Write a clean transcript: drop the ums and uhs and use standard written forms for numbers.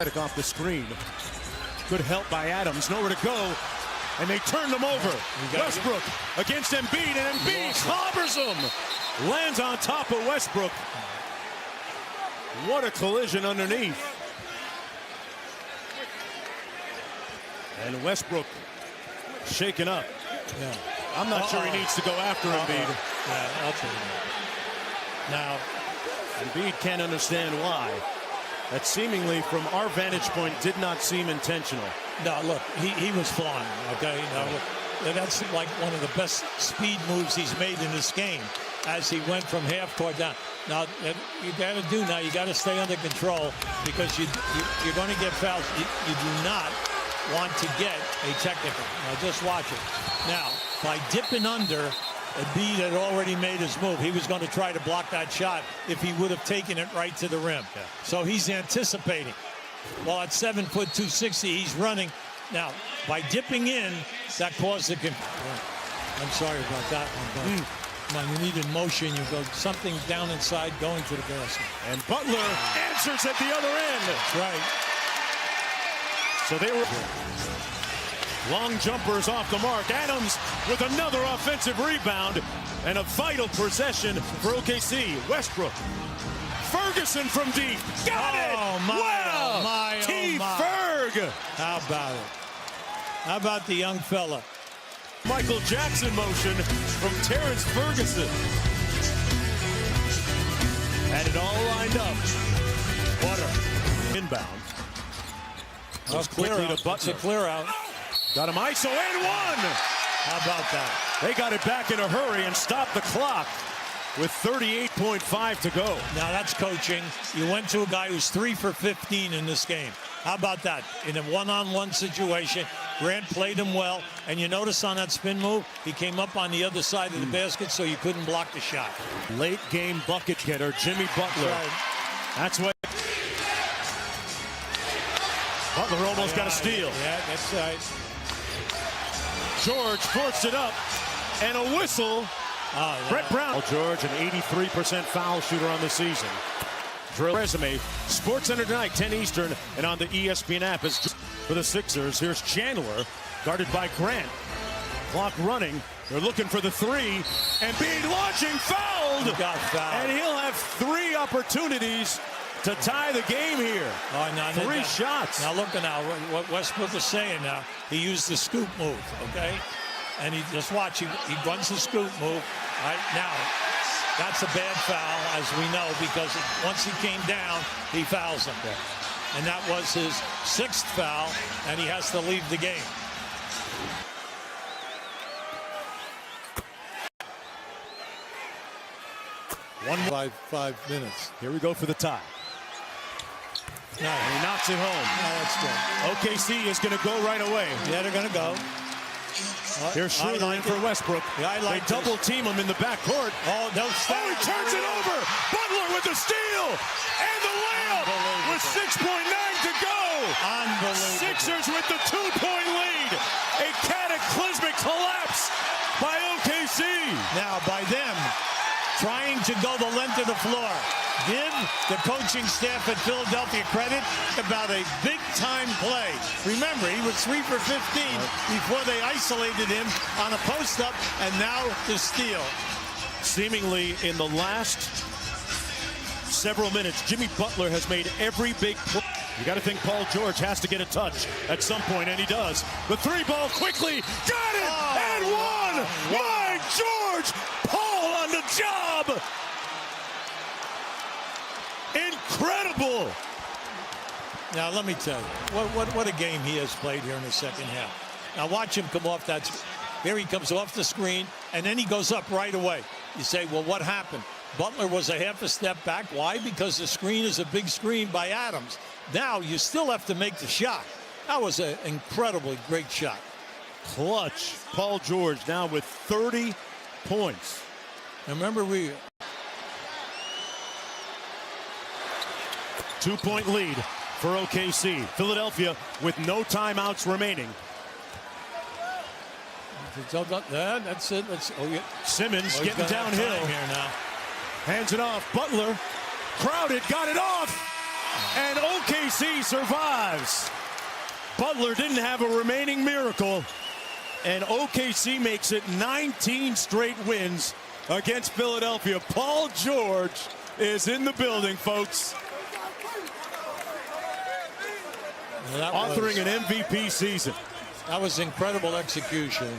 Off the screen. Good help by Adams. Nowhere to go. And they turned them over. Westbrook against Embiid, and Embiid clobbers him. Lands on top of Westbrook. What a collision underneath. And Westbrook shaken up. Yeah. I'm not sure he needs to go after Embiid. Yeah, I'll tell you that. Now, Embiid can't understand why. That seemingly, from our vantage point, did not seem intentional. no, look, he was flying, okay? That's like one of the best speed moves he's made in this game as he went from half court down. Now, you got to do now, you got to stay under control because you're going to get fouls. You do not want to get a technical. Now, just watch it. Now, by dipping under, Embiid had already made his move. He was going to try to block that shot if he would have taken it right to the rim. Yeah. So he's anticipating. Well, at 7 foot 260, he's running. Now, by dipping in, that caused the... I'm sorry about that one, but come on, you needed motion. You go something down inside, going to the basket. And Butler answers at the other end. That's right. So they were... Long jumpers off the mark. Adams with another offensive rebound and a vital possession for OKC. Westbrook. Ferguson from deep. Got it! Wow! T. Ferg! How about it? How about the young fella? Michael Jackson motion from Terrence Ferguson. And it all lined up. Butter. Inbound. Goes quickly to Butler. It's a clear out. Got him ISO and one. How about that? They got it back in a hurry and stopped the clock with 38.5 to go. Now that's coaching. You went to a guy who's 3 for 15 in this game. How about that? In a one-on-one situation, Grant played him well. And you notice on that spin move, he came up on the other side of the basket so you couldn't block the shot. Late game bucket getter, Jimmy Butler. That's what. Butler almost got a steal. Yeah, that's right. George forced it up, and a whistle. Brett Brown. George, an 83% foul shooter on the season. Drill resume. SportsCenter tonight, 10 Eastern, and on the ESPN app. Is for the Sixers. Here's Chandler, guarded by Grant. Clock running. They're looking for the three. Embiid launching, fouled. He got fouled. And he'll have 3 opportunities to tie the game here. Three shots. Now look at now what Westbrook is saying now. He used the scoop move, okay? And he just watch. He runs the scoop move. Right now, that's a bad foul, as we know, because once he came down, he fouls him. Yeah. And that was his 6th foul, and he has to leave the game. Five minutes. Here we go for the tie. No. And he knocks it home. No, that's good. OKC is going to go right away. Yeah, they're going to go. Here's Schroeder in for Westbrook. Yeah, they double team him in the backcourt. Oh, no! He turns it over. Butler with the steal and the layup with 6.9 to go. Unbelievable. Sixers with the 2-point lead. A cataclysmic collapse by OKC. Now by them trying to go the length of the floor. Give the coaching staff at Philadelphia credit about a big-time play. Remember, he was 3 for 15 before they isolated him on a post-up, and now the steal. Seemingly in the last several minutes, Jimmy Butler has made every big play. You got to think Paul George has to get a touch at some point, and he does. The 3-ball quickly, got it, and one! My George, Paul on the job! Incredible! Now, let me tell you, what a game he has played here in the second half. Now, watch him come off that. Here he comes off the screen, and then he goes up right away. You say, well, what happened? Butler was a half a step back. Why? Because the screen is a big screen by Adams. Now, you still have to make the shot. That was an incredibly great shot. Clutch. Paul George now with 30 points. Now, remember, 2-point lead for OKC. Philadelphia with no timeouts remaining. That's it. Simmons getting downhill here now. Hands it off. Butler crowded, got it off. And OKC survives. Butler didn't have a remaining miracle. And OKC makes it 19 straight wins against Philadelphia. Paul George is in the building, folks. Well, authoring an MVP season. That was incredible execution.